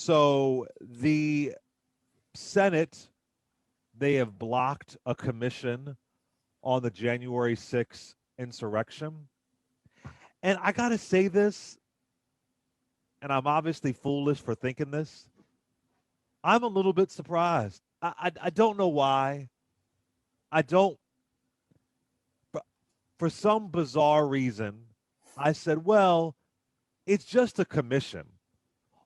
So the Senate, they have blocked a commission on the January 6th insurrection. And I got to say this, and I'm obviously foolish for thinking this. I'm a little bit surprised. I don't know why. I don't, but for some bizarre reason, I said, well, it's just a commission.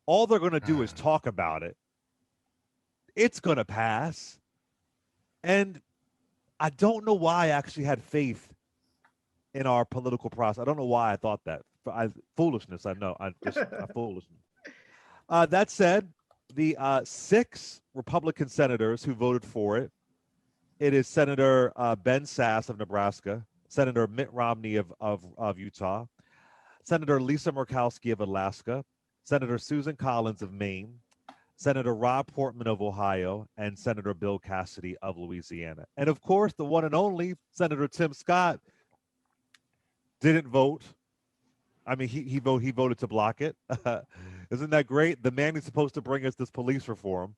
All they're going to do is talk about it. It's going to pass. And I don't know why I actually had faith in our political process. I don't know why I thought that. Foolishness, I know. I foolishness. That said, the six Republican senators who voted for it, it is Senator Ben Sass of Nebraska, Senator Mitt Romney of Utah, Senator Lisa Murkowski of Alaska, Senator Susan Collins of Maine, Senator Rob Portman of Ohio, and Senator Bill Cassidy of Louisiana. And of course, the one and only Senator Tim Scott didn't vote. I mean, he voted to block it. Isn't that great? The man who's supposed to bring us this police reform,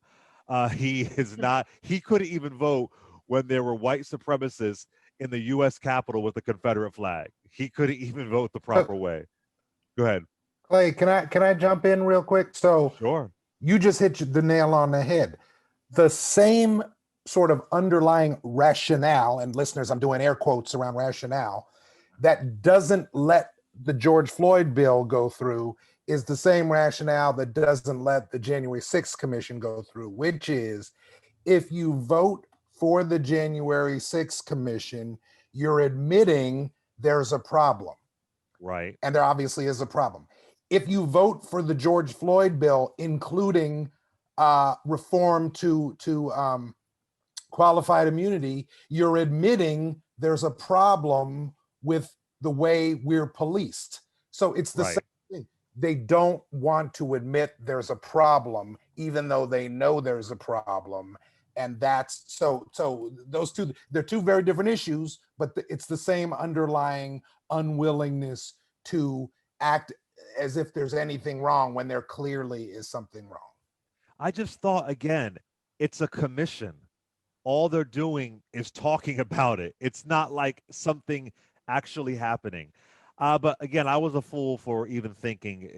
he is not. He couldn't even vote when there were white supremacists in the U.S. Capitol with the Confederate flag. He couldn't even vote the proper way. Go ahead. Clay, can I jump in real quick? So Sure. you just hit the nail on the head. The same sort of underlying rationale, and listeners, I'm doing air quotes around rationale, that doesn't let the George Floyd bill go through is the same rationale that doesn't let the January 6th commission go through, which is if you vote for the January 6th commission, you're admitting there's a problem. Right. And there obviously is a problem. If you vote for the George Floyd bill, including reform to qualified immunity, you're admitting there's a problem with the way we're policed. So it's the same thing. They don't want to admit there's a problem, even though they know there's a problem. And that's so those two, they're two very different issues, but it's the same underlying unwillingness to act as if there's anything wrong when there clearly is something wrong. I just thought, again, it's a commission. All they're doing is talking about it. It's not like something actually happening. But again, I was a fool for even thinking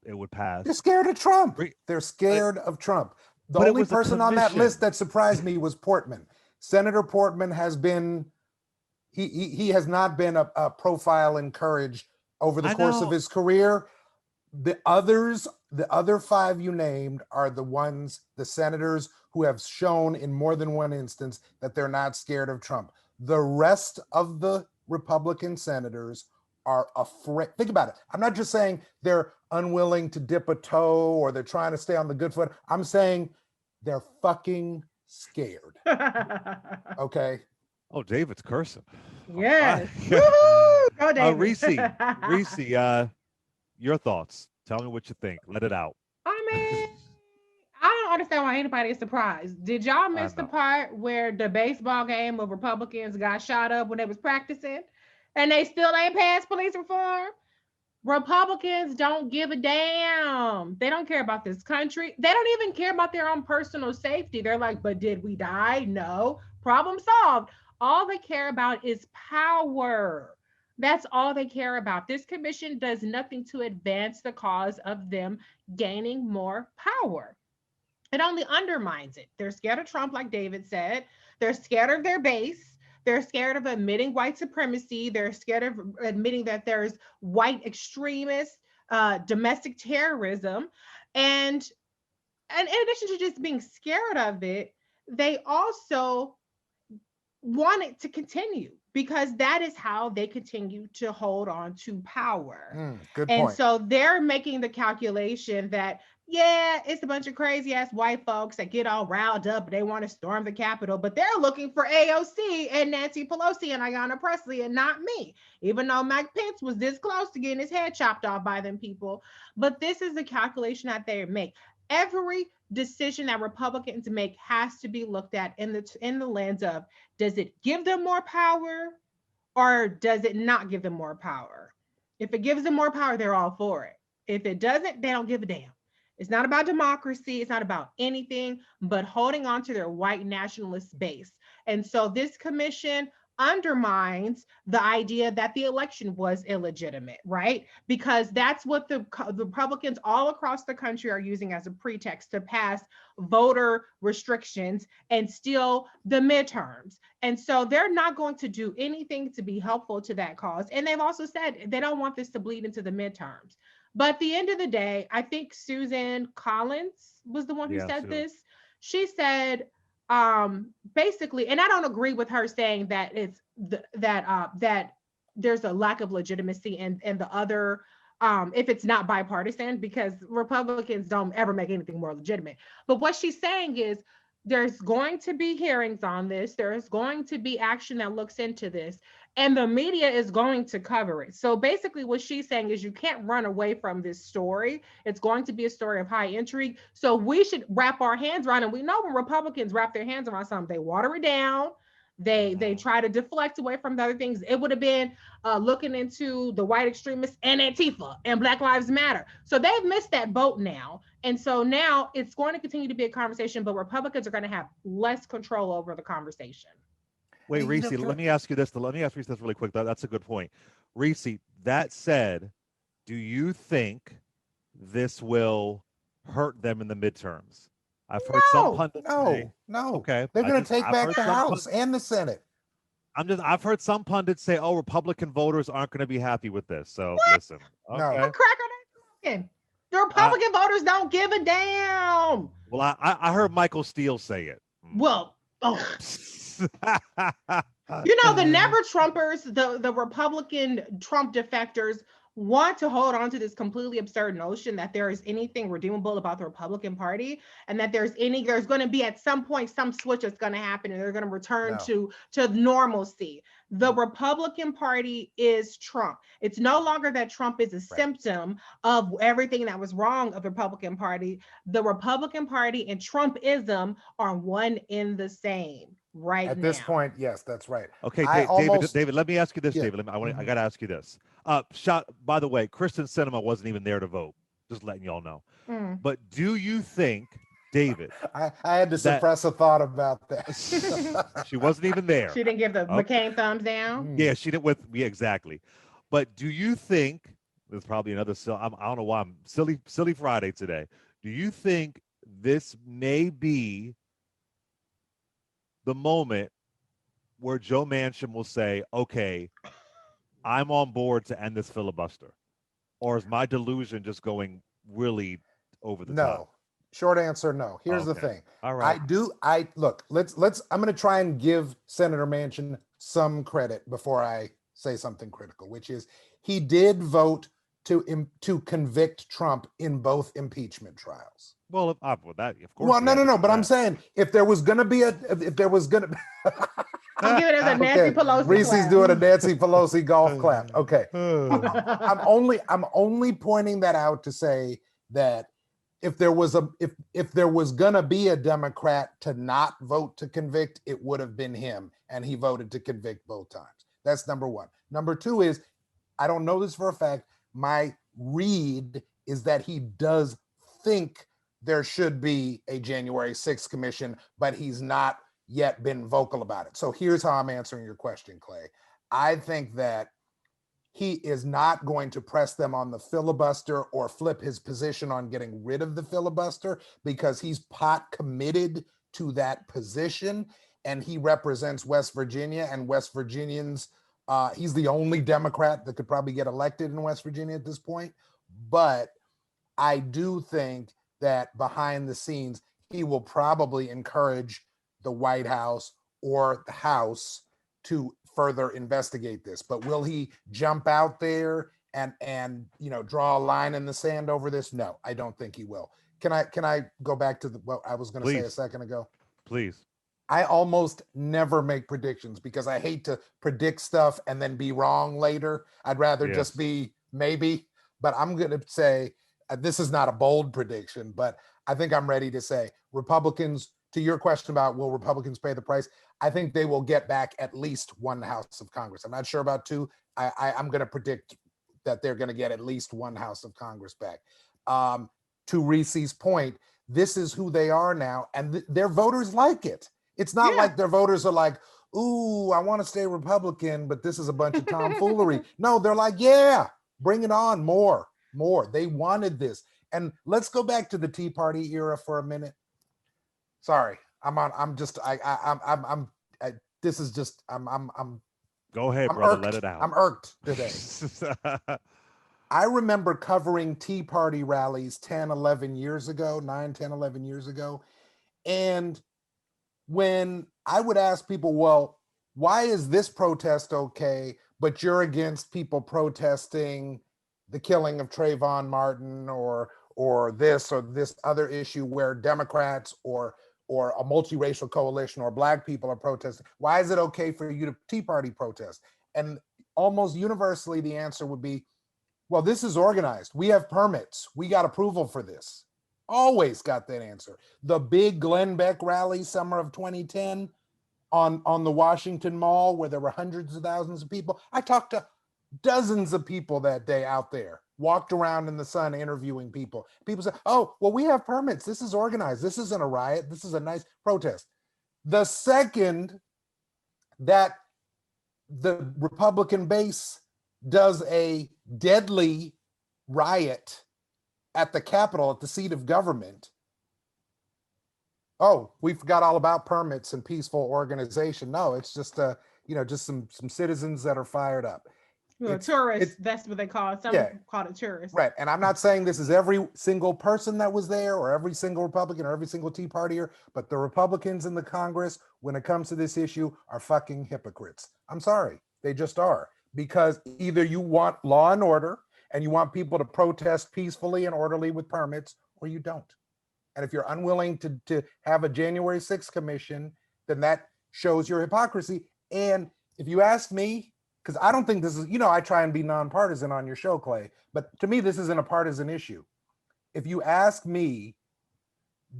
it would pass. They're scared of Trump. They're scared of Trump. The But it only was a person on that commission. list that surprised me was Portman. Senator Portman has been, he has not been a profile in courage over the course of his career. The other five you named are the senators who have shown in more than one instance that they're not scared of Trump. The rest of the Republican senators are afraid. Think about it. I'm not just saying they're unwilling to dip a toe or they're trying to stay on the good foot. I'm saying they're fucking scared. Okay. Oh, David's cursing. Yes. Woo-hoo! Go, David. Reese, your thoughts. Tell me what you think. Let it out. I mean, I don't understand why anybody is surprised. Did y'all miss the part where the baseball game of Republicans got shot up when they was practicing and they still ain't passed police reform? Republicans don't give a damn. They don't care about this country. They don't even care about their own personal safety. They're like, but did we die? No. Problem solved. All they care about is power. That's all they care about. This commission does nothing to advance the cause of them gaining more power. It only undermines it. They're scared of Trump, like David said. They're scared of their base. They're scared of admitting white supremacy. They're scared of admitting that there's white extremists, domestic terrorism. And in addition to just being scared of it, they also want it to continue because that is how they continue to hold on to power. Good and point. So they're making the calculation that, yeah, it's a bunch of crazy ass white folks that get all riled up. They want to storm the Capitol, but they're looking for AOC and Nancy Pelosi and Ayanna Pressley and not me, even though Mike Pence was this close to getting his head chopped off by them people. But this is the calculation that they make. Every decision that Republicans make has to be looked at in the lens of, does it give them more power or does it not give them more power? If it gives them more power, they're all for it. If it doesn't, they don't give a damn. It's not about democracy. It's not about anything but holding on to their white nationalist base. And so this commission undermines the idea that the election was illegitimate, right? Because that's what the Republicans all across the country are using as a pretext to pass voter restrictions and steal the midterms. And so they're not going to do anything to be helpful to that cause. And they've also said they don't want this to bleed into the midterms. But at the end of the day, I think Susan Collins was the one who Yeah, said Sue. this. She said basically, and I don't agree with her saying that that there's a lack of legitimacy in the other if it's not bipartisan, because Republicans don't ever make anything more legitimate. But what she's saying is there's going to be hearings on this, there's going to be action that looks into this, and the media is going to cover it. So basically, what she's saying is you can't run away from this story. It's going to be a story of high intrigue. So we should wrap our hands around it. We know when Republicans wrap their hands around something, they water it down. They Mhm. try to deflect away from the other things. It would have been looking into the white extremists and Antifa and Black Lives Matter. So they've missed that boat now. And so now it's going to continue to be a conversation, but Republicans are going to have less control over the conversation. Wait, Reese, let me ask you this. Let me ask Reese this really quick. That's a good point. Reese, that said, do you think this will hurt them in the midterms? I've heard some No, pundits say, no. okay, They're going to take I've back heard the some House and the Senate. I've heard some pundits say, oh, Republican voters aren't going to be happy with this. So What? listen, No. What okay. crack are they smoking? The I, Republican voters don't give a damn. well, I heard Michael Steele say it. Well, oh, you know, the never Trumpers, the Republican Trump defectors want to hold on to this completely absurd notion that there is anything redeemable about the Republican Party, and that there's going to be at some point some switch that's going to happen and they're going to return No. to normalcy. The Republican Party is Trump. It's no longer that Trump is a symptom of everything that was wrong of the Republican Party. The Republican Party and Trumpism are one in the same right At this now. point, yes, that's right. Okay, I almost, David, let me ask you this, yeah. David. I got to ask you this. By the way, Kristen Cinema wasn't even there to vote. Just letting y'all know. Mm. But do you think, David, I had to suppress a thought about that. she wasn't even there? She didn't give the Okay. McCain thumbs down. Yeah, she didn't with me exactly. But do you think there's probably another? I don't know why I'm silly Friday today. Do you think this may be the moment where Joe Manchin will say, "Okay, I'm on board to end this filibuster," or is my delusion just going really over the top? No. Short answer, no. Here's the thing. All right. I'm going to try and give Senator Manchin some credit before I say something critical, which is he did vote to convict Trump in both impeachment trials. Well, that of course. Well, no. But I'm saying if there was going to be I'm giving it a Nancy Pelosi. Reese's clap. doing a Nancy Pelosi golf clap. Okay. I'm only pointing that out to say that if there was gonna be a Democrat to not vote to convict, it would have been him, and he voted to convict both times. That's number one. Number two is, I don't know this for a fact. My read is that he does think there should be a January 6th commission, but he's not yet been vocal about it. So here's how I'm answering your question, Clay. I think that he is not going to press them on the filibuster or flip his position on getting rid of the filibuster, because he's pot committed to that position, and he represents West Virginia, and West Virginians, he's the only Democrat that could probably get elected in West Virginia at this point. But I do think that behind the scenes, he will probably encourage the White House or the House to further investigate this. But will he jump out there and draw a line in the sand over this? No, I don't think he will. Can I go back to what I was going to say a second ago? Please. I almost never make predictions because I hate to predict stuff and then be wrong later. I'd rather just be maybe, but I'm going to say this is not a bold prediction, but I think I'm ready to say Republicans, to your question about will Republicans pay the price, I think they will get back at least one House of Congress. I'm not sure about two. I'm going to predict that they're going to get at least one House of Congress back. to Reese's point, this is who they are now, and their voters like it. It's not like their voters are like, ooh, I want to stay Republican, but this is a bunch of tomfoolery. No, they're like, yeah, bring it on, more. They wanted this. And let's go back to the Tea Party era for a minute. Sorry, this is just, Go ahead, I'm brother. irked. Let it out. I'm irked today. I remember covering Tea Party rallies 10, 11 years ago, 9, 10, 11 years ago. And when I would ask people, well, why is this protest okay, but you're against people protesting the killing of Trayvon Martin or this other issue where Democrats or a multiracial coalition or Black people are protesting? Why is it okay for you to Tea Party protest? And almost universally, the answer would be, well, this is organized. We have permits. We got approval for this. Always got that answer. The big Glenn Beck rally, summer of 2010, on the Washington Mall, where there were hundreds of thousands of people. I talked to dozens of people that day out there, walked around in the sun interviewing people. People said, oh, well, we have permits. This is organized. This isn't a riot. This is a nice protest. The second that the Republican base does a deadly riot at the Capitol, at the seat of government, oh, we forgot all about permits and peaceful organization. No, it's just just some citizens that are fired up. Tourists, that's what they call it. Some people call it tourists. Right. And I'm not saying this is every single person that was there or every single Republican or every single Tea Partier, but the Republicans in the Congress, when it comes to this issue, are fucking hypocrites. I'm sorry. They just are. Because either you want law and order and you want people to protest peacefully and orderly with permits, or you don't. And if you're unwilling to have a January 6th commission, then that shows your hypocrisy. And if you ask me, because I don't think this is, I try and be nonpartisan on your show, Clay, but to me, this isn't a partisan issue. If you ask me,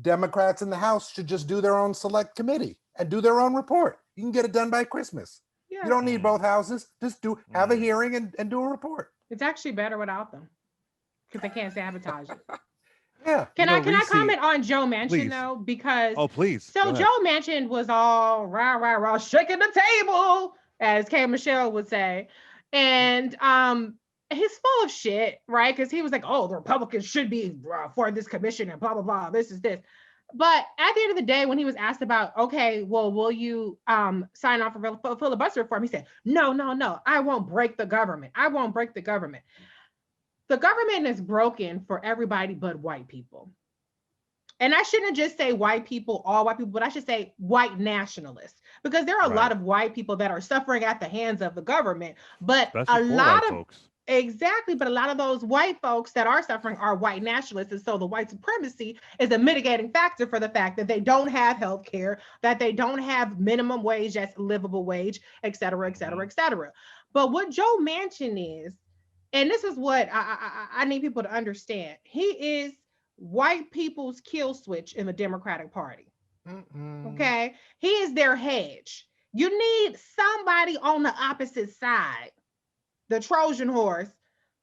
Democrats in the House should just do their own select committee and do their own report. You can get it done by Christmas. Yeah. You don't need both houses. Just have a hearing and do a report. It's actually better without them because they can't sabotage it. Yeah. Can I comment on Joe Manchin though? Because please. So Joe Manchin was all rah, shaking the table, as K. Michelle would say. And he's full of shit, right? Because he was like, oh, the Republicans should be for this commission and blah, blah, blah. This is this. But at the end of the day, when he was asked about, okay, well, will you sign off for filibuster reform? He said, no, I won't break the government. I won't break the government. The government is broken for everybody but white people. And I shouldn't just say white people, all white people, but I should say white nationalists, because there are a lot of white people that are suffering at the hands of the government, but especially a lot of folks. Exactly, but a lot of those white folks that are suffering are white nationalists, and so the white supremacy is a mitigating factor for the fact that they don't have health care, that they don't have minimum wage that's livable wage, et cetera, et cetera, et cetera. But what Joe Manchin is, and this is what I need people to understand, he is white people's kill switch in the Democratic Party. Okay, he is their hedge. You need somebody on the opposite side, the Trojan horse,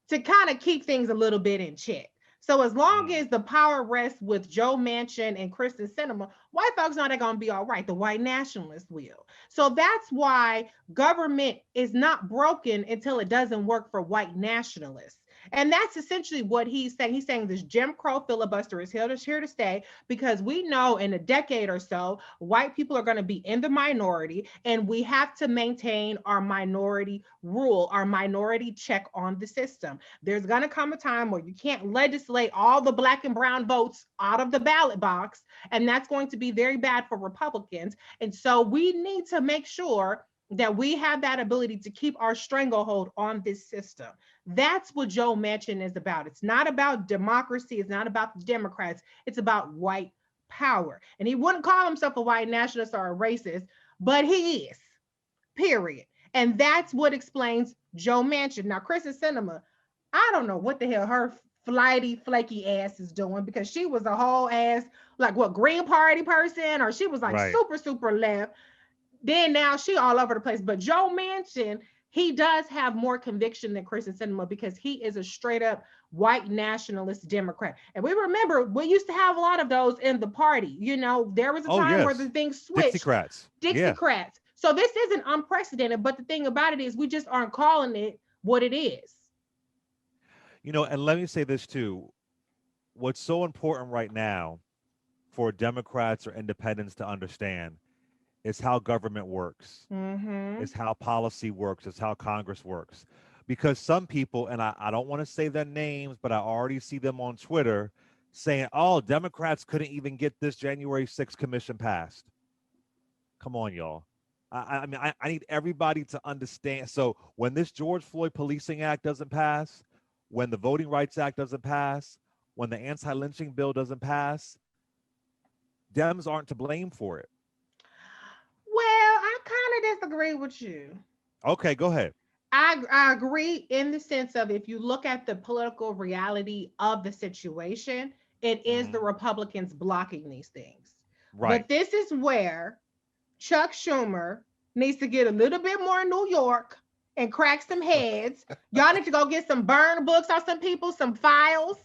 to kind of keep things a little bit in check. So as long as the power rests with Joe Manchin and Kristen Sinema, white folks know they're going to be all right. The white nationalists will. So that's why government is not broken until it doesn't work for white nationalists. And that's essentially what he's saying. He's saying this Jim Crow filibuster is here to stay, because we know in a decade or so, white people are going to be in the minority, and we have to maintain our minority rule, our minority check on the system. There's going to come a time where you can't legislate all the black and brown votes out of the ballot box, and that's going to be very bad for Republicans. And so we need to make sure that we have that ability to keep our stranglehold on this system. That's what Joe Manchin is about. It's not about democracy. It's not about the Democrats. It's about white power. And he wouldn't call himself a white nationalist or a racist, but he is, period. And that's what explains Joe Manchin. Now, Kristen Sinema, I don't know what the hell her flighty, flaky ass is doing, because she was a whole ass, like what, Green Party person, or she was like super left. Then now she all over the place. But Joe Manchin, he does have more conviction than Kristen Sinema, because he is a straight up white nationalist Democrat. And we remember we used to have a lot of those in the party. You know, there was a Oh time where the yes, things switched. Dixiecrats. Yeah. Dixiecrats. So this isn't unprecedented, but the thing about it is we just aren't calling it what it is. And let me say this too. What's so important right now for Democrats or independents to understand is how government works, Mm-hmm. is how policy works, is how Congress works. Because some people, and I don't want to say their names, but I already see them on Twitter saying, oh, Democrats couldn't even get this January 6th commission passed. Come on, y'all. I need everybody to understand. So when this George Floyd Policing Act doesn't pass, when the Voting Rights Act doesn't pass, when the anti-lynching bill doesn't pass, Dems aren't to blame for it. Well, I kind of disagree with you. Okay, go ahead. I agree in the sense of if you look at the political reality of the situation, it is the Hmm. Republicans blocking these things. Right. But this is where Chuck Schumer needs to get a little bit more in New York and crack some heads. Y'all need to go get some burn books on some people, some files,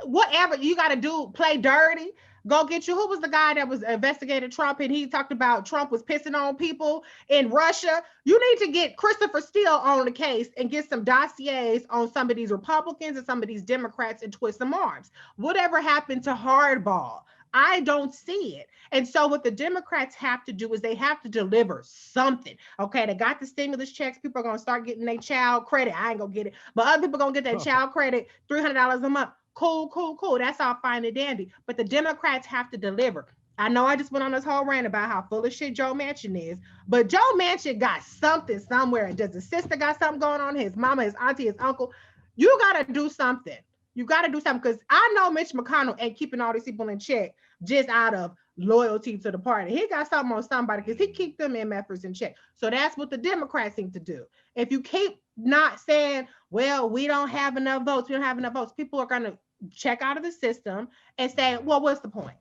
whatever you got to do, play dirty. Go get you. Who was the guy that was investigating Trump and he talked about Trump was pissing on people in Russia? You need to get Christopher Steele on the case and get some dossiers on some of these Republicans and some of these Democrats and twist some arms. Whatever happened to hardball? I don't see it. And so what the Democrats have to do is they have to deliver something. Okay, they got the stimulus checks. People are gonna start getting their child credit. I ain't gonna get it, but other people are gonna get their child credit, $300 a month. Cool, cool, cool. That's all fine and dandy. But the Democrats have to deliver. I know I just went on this whole rant about how full of shit Joe Manchin is, but Joe Manchin got something somewhere. Does his sister got something going on? His mama, his auntie, his uncle. You gotta do something. You got to do something because I know Mitch McConnell ain't keeping all these people in check just out of loyalty to the party. He got something on somebody because he keep them MFers in check. So that's what the Democrats need to do. If you keep not saying, well, we don't have enough votes, we don't have enough votes, people are going to check out of the system and say, well, what's the point?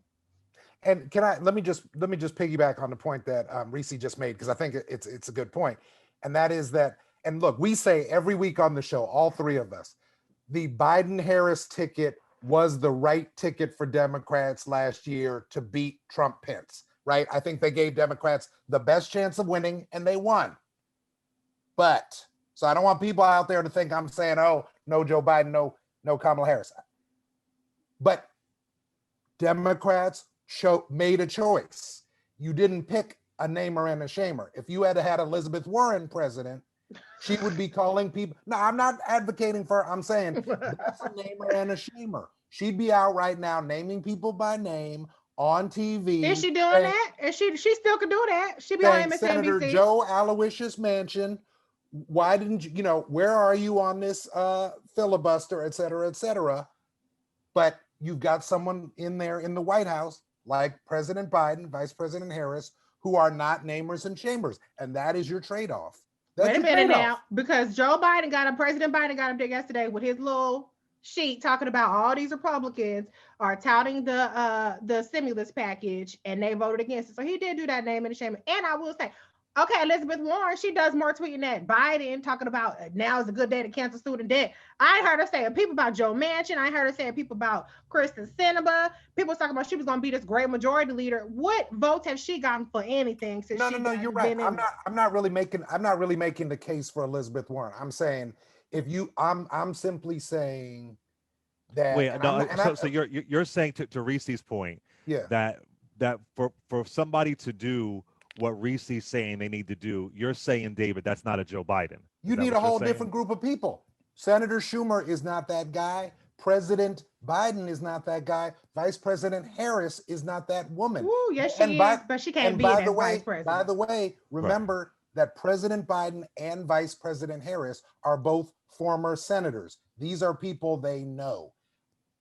And let me just piggyback on the point that Reese just made because I think it's a good point, and that is that. And look, we say every week on the show, all three of us, the Biden-Harris ticket was the right ticket for Democrats last year to beat Trump-Pence, right? I think they gave Democrats the best chance of winning, and they won. But, so I don't want people out there to think I'm saying, oh, no Joe Biden, no Kamala Harris. But Democrats made a choice. You didn't pick a namer and a shamer. If you had had Elizabeth Warren president, she would be calling people. No, I'm not advocating for her. I'm saying that's a namer and a shamer. She'd be out right now naming people by name on TV. Is she doing that? And she still could do that. She'd be on MSNBC. Senator Joe Aloysius Manchin, why didn't you, where are you on this filibuster, et cetera, et cetera? But you've got someone in there in the White House, like President Biden, Vice President Harris, who are not namers and shamers. And that is your trade-off. Wait a minute now, because President Biden got up there yesterday with his little sheet talking about all these Republicans are touting the stimulus package and they voted against it. So he did do that name and shame. And I will say, okay, Elizabeth Warren, she does more tweeting than Biden talking about now is a good day to cancel student debt. I heard her saying people about Joe Manchin. I heard her saying people about Kristen Sinema. People was talking about she was going to be this great majority leader. What votes has she gotten for anything since? No, you're right. I'm not really making the case for Elizabeth Warren. I'm saying I'm simply saying that. Wait, no. So you're saying to Reese's point, yeah, that for somebody to do what Reese's saying they need to do, you're saying, David, that's not a Joe Biden. You need a whole different group of people. Senator Schumer is not that guy. President Biden is not that guy. Vice President Harris is not that woman. Ooh, yes, she is, but she can't be that vice president. By the way, remember that President Biden and Vice President Harris are both former senators. These are people they know.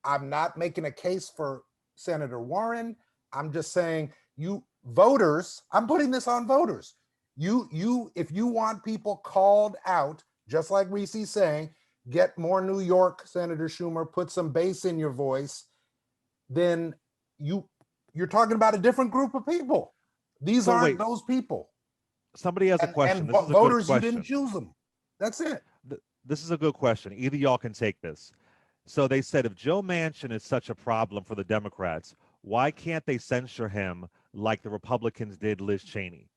I'm not making a case for Senator Warren. I'm just saying voters, I'm putting this on voters. If you want people called out, just like Reese's saying, get more New York, Senator Schumer, put some bass in your voice, then you're talking about a different group of people. These aren't those people. Somebody has a question. And voters, you didn't choose them. That's it. This is a good question. Either y'all can take this. So they said if Joe Manchin is such a problem for the Democrats, why can't they censure him like the Republicans did Liz Cheney?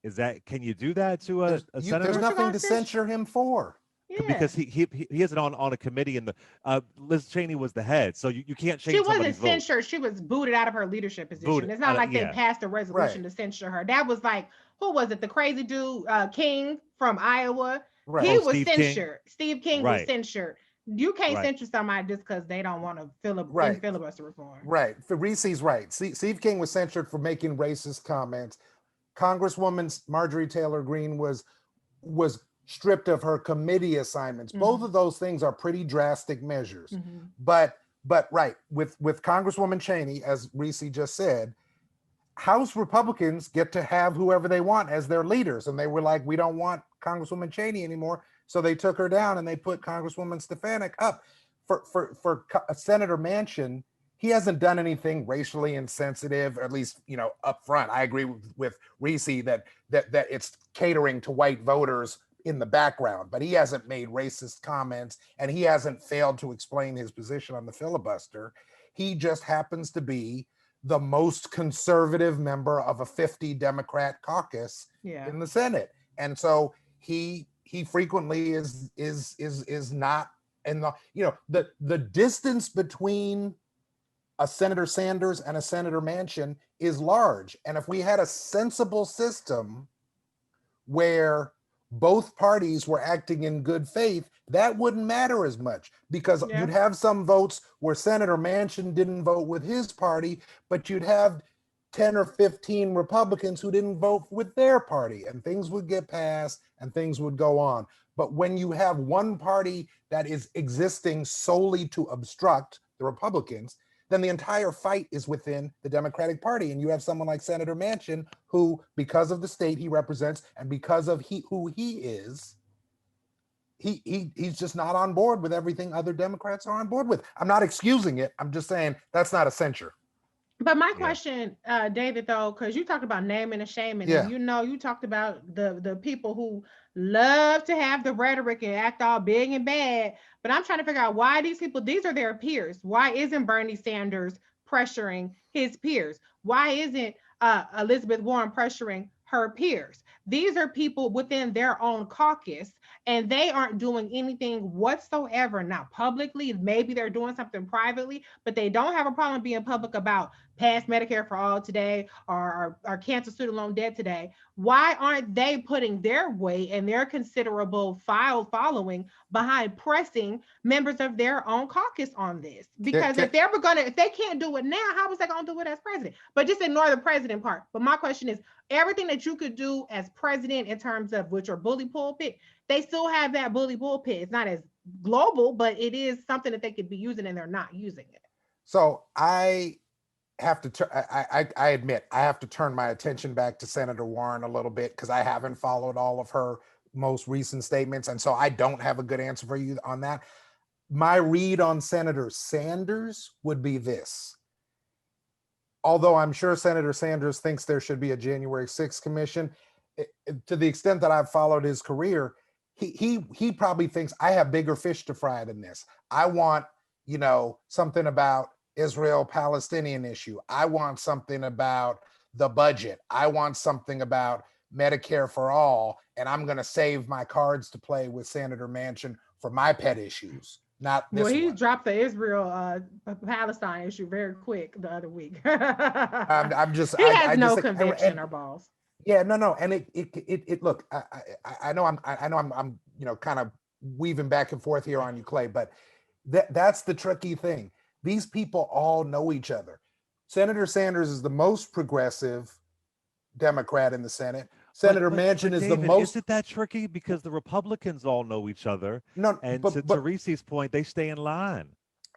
Is that can you do that to a There's senator? What you nothing gonna to say? censure him for. Because Yeah. he isn't on a committee and the Liz Cheney was the head, so you can't She change wasn't somebody's vote. censured. She was booted out of her leadership position. Voted, It's not like they yeah, passed a Right, resolution to censure her. That was like, who was it? The crazy dude, King from Iowa. right, He oh was Steve King, censured. Steve King was right, censured. You can't right, censure somebody just because they don't want to right, filibuster reform. right. Reese's right. Steve King was censured for making racist comments. Congresswoman Marjorie Taylor Greene was stripped of her committee assignments. Both Mm-hmm. of those things are pretty drastic measures. Mm-hmm. But right, with Congresswoman Cheney, as Reese just said, House Republicans get to have whoever they want as their leaders. And they were like, we don't want Congresswoman Cheney anymore. So they took her down and they put Congresswoman Stefanik up. For Senator Manchin, he hasn't done anything racially insensitive, or at least, up front. I agree with Reese that it's catering to white voters in the background, but he hasn't made racist comments and he hasn't failed to explain his position on the filibuster. He just happens to be the most conservative member of a 50 Democrat caucus Yeah. in the Senate. And so he frequently is not in the distance between a Senator Sanders and a Senator Manchin is large. And if we had a sensible system where both parties were acting in good faith, that wouldn't matter as much, because Yeah. you'd have some votes where Senator Manchin didn't vote with his party, but you'd have 10 or 15 Republicans who didn't vote with their party, and things would get passed and things would go on. But when you have one party that is existing solely to obstruct the Republicans, then the entire fight is within the Democratic Party. And you have someone like Senator Manchin, who, because of the state he represents and because of who he is, he's just not on board with everything other Democrats are on board with. I'm not excusing it. I'm just saying that's not a censure. But my yeah. question, David, though, because you talked about naming and shaming, Yeah. and you talked about the people who love to have the rhetoric and act all big and bad. But I'm trying to figure out why these are their peers. Why isn't Bernie Sanders pressuring his peers? Why isn't Elizabeth Warren pressuring her peers? These are people within their own caucus, and they aren't doing anything whatsoever, not publicly. Maybe they're doing something privately, but they don't have a problem being public about pass Medicare for all today, or cancel student loan debt today. Why aren't they putting their weight and their considerable following behind pressing members of their own caucus on this? Because if they can't do it now, how is they going to do it as president? But just ignore the president part. But my question is, everything that you could do as president in terms of which are bully pulpit, they still have that bully pulpit. It's not as global, but it is something that they could be using, and they're not using it. So I have to I admit I have to turn my attention back to Senator Warren a little bit, because I haven't followed all of her most recent statements, and so I don't have a good answer for you on that. My read on Senator Sanders would be this: although I'm sure Senator Sanders thinks there should be a January 6th commission, to the extent that I've followed his career, he probably thinks I have bigger fish to fry than this. I want something about Israel-Palestinian issue. I want something about the budget. I want something about Medicare for all, and I'm going to save my cards to play with Senator Manchin for my pet issues, not this he one. dropped the Israel Palestine issue very quick the other week. He has no conviction or balls. Yeah, no, and it look. I know I'm kind of weaving back and forth here on you, Clay, but that's the tricky thing. These people all know each other. Senator Sanders is the most progressive Democrat in the Senate. Senator Manchin is David, the most. Isn't that tricky? Because the Republicans all know each other. No, and but to Reese's point, they stay in line.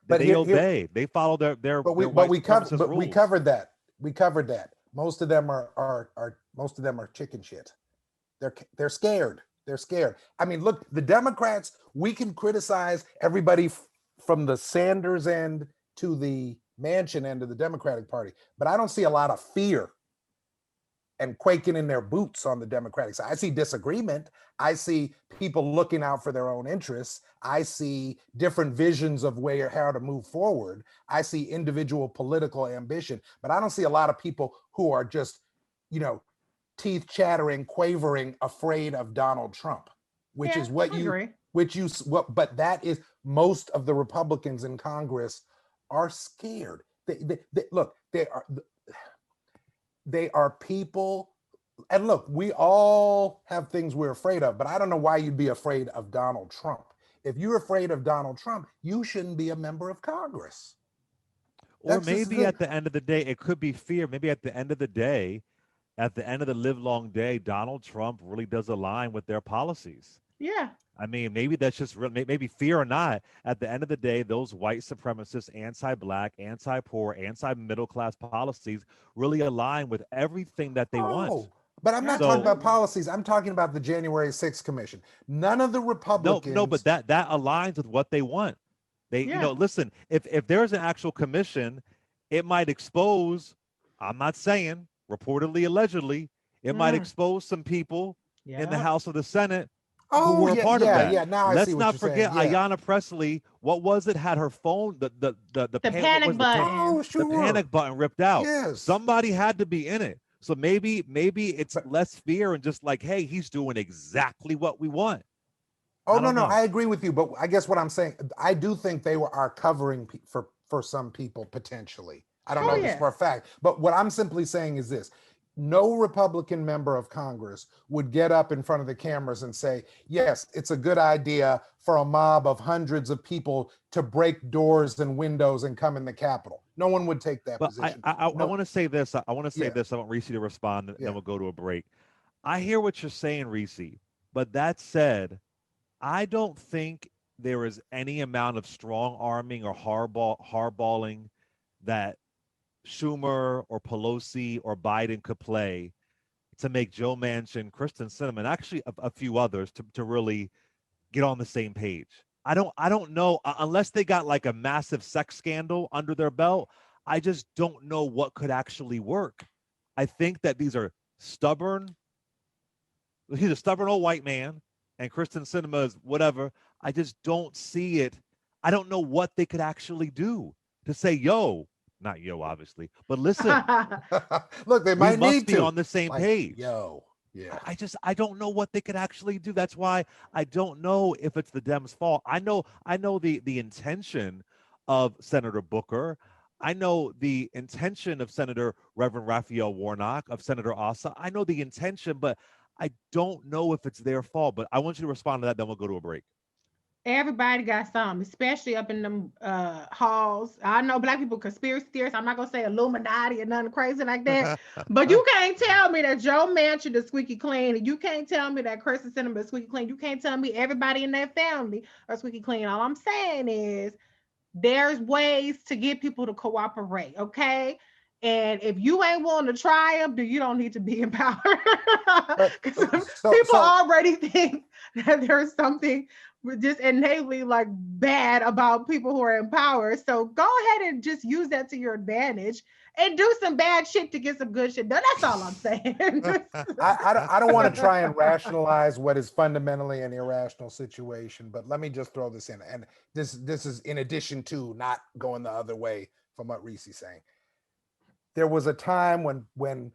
But they obey. They follow their but we covered rules. we covered that. Most of them are chicken shit. They're scared. They're scared. I mean, look, the Democrats, we can criticize everybody from the Sanders end to the Manchin end of the Democratic Party, but I don't see a lot of fear and quaking in their boots on the Democratic side. I see disagreement. I see people looking out for their own interests. I see different visions of how to move forward. I see individual political ambition, but I don't see a lot of people who are just, teeth chattering, quavering, afraid of Donald Trump, which Yeah, is what I agree. but that is most of the Republicans in Congress are scared. Look, they are people, and look, we all have things we're afraid of, but I don't know why you'd be afraid of Donald Trump. If you're afraid of Donald Trump, you shouldn't be a member of Congress. Or maybe at the end of the day, it could be fear. Maybe at the end of the day, at the end of the live long day, Donald Trump really does align with their policies. Yeah. I mean, maybe that's just real, maybe fear or not. At the end of the day, those white supremacist, anti-black, anti-poor, anti-middle class policies really align with everything that they want. But I'm not talking So about policies. I'm talking about the January 6th commission. None of the no, but Republicans. that aligns with what they want. They, Yeah. listen, if there's an actual commission, it might expose, I'm not saying, reportedly, allegedly, it might expose some people in the Yeah. House or the Senate who Oh, were a part of that. yeah. Now I see Let's what not you're forget saying. Yeah. Ayanna Presley. What was it? Had her phone, The what panic was the button. Oh, the sure. panic button ripped out. Yes. Somebody had to be in it. So maybe it's less fear and just like, hey, he's doing exactly what we want. Oh, I don't no, know. I agree with you. But I guess what I'm saying, I do think they are covering for some people potentially. I don't Oh know this yeah. for a fact. But what I'm simply saying is this: no Republican member of Congress would get up in front of the cameras and say, yes, it's a good idea for a mob of hundreds of people to break doors and windows and come in the Capitol. No one would take that But position. I No. want to say this. I want to say Yeah. this. I want Reese to respond, and Yeah. then we'll go to a break. I hear what you're saying, Reese. But that said, I don't think there is any amount of strong arming or hardballing that Schumer or Pelosi or Biden could play to make Joe Manchin, Kristen Sinema, and actually a few others to really get on the same page. I don't know unless they got like a massive sex scandal under their belt. I just don't know what could actually work. I think that these are stubborn. He's a stubborn old white man, and Kristen Sinema is whatever. I just don't see it. I don't know what they could actually do to say, yo, not yo, obviously, but listen, Look, they we might must need be to. on the same Like, page. yo, yeah. I don't know what they could actually do. That's why I don't know if it's the Dems' fault. I know the intention of Senator Booker. I know the intention of Senator Reverend Raphael Warnock, of Senator Assa. I know the intention, but I don't know if it's their fault. But I want you to respond to that, then we'll go to a break. Everybody got some, especially up in them halls. I know black people conspiracy theorists. I'm not gonna say Illuminati or nothing crazy like that. But you can't tell me that Joe Manchin is squeaky clean. And you can't tell me that Kirsten Sinema is squeaky clean. You can't tell me everybody in that family are squeaky clean. All I'm saying is there's ways to get people to cooperate, okay? And if you ain't willing to try them, then you don't need to be in power. Because people already think that there's something just innately like bad about people who are in power. So go ahead and just use that to your advantage and do some bad shit to get some good shit done. That's all I'm saying. I don't want to try and rationalize what is fundamentally an irrational situation, but let me just throw this in. And this is in addition to not going the other way from what Reese is saying. There was a time when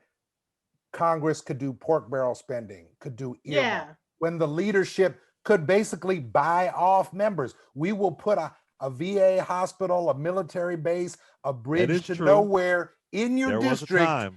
Congress could do pork barrel spending, could do earmark, when the leadership could basically buy off members. We will put a VA hospital, a military base, a bridge to nowhere in your district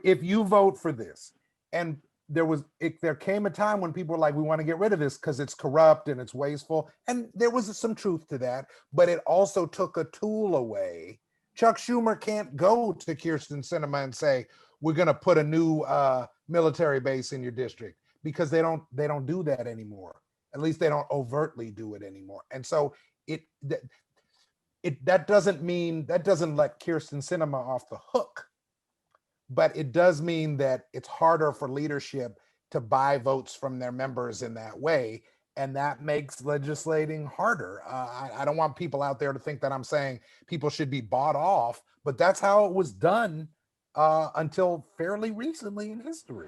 if you vote for this. And there came a time when people were like, we want to get rid of this because it's corrupt and it's wasteful. And there was some truth to that, but it also took a tool away. Chuck Schumer can't go to Kirsten Sinema and say, we're going to put a new military base in your district, because they don't do that anymore. At least they don't overtly do it anymore. And so that doesn't let Kirsten Sinema off the hook, but it does mean that it's harder for leadership to buy votes from their members in that way. And that makes legislating harder. I don't want people out there to think that I'm saying people should be bought off, but that's how it was done until fairly recently in history.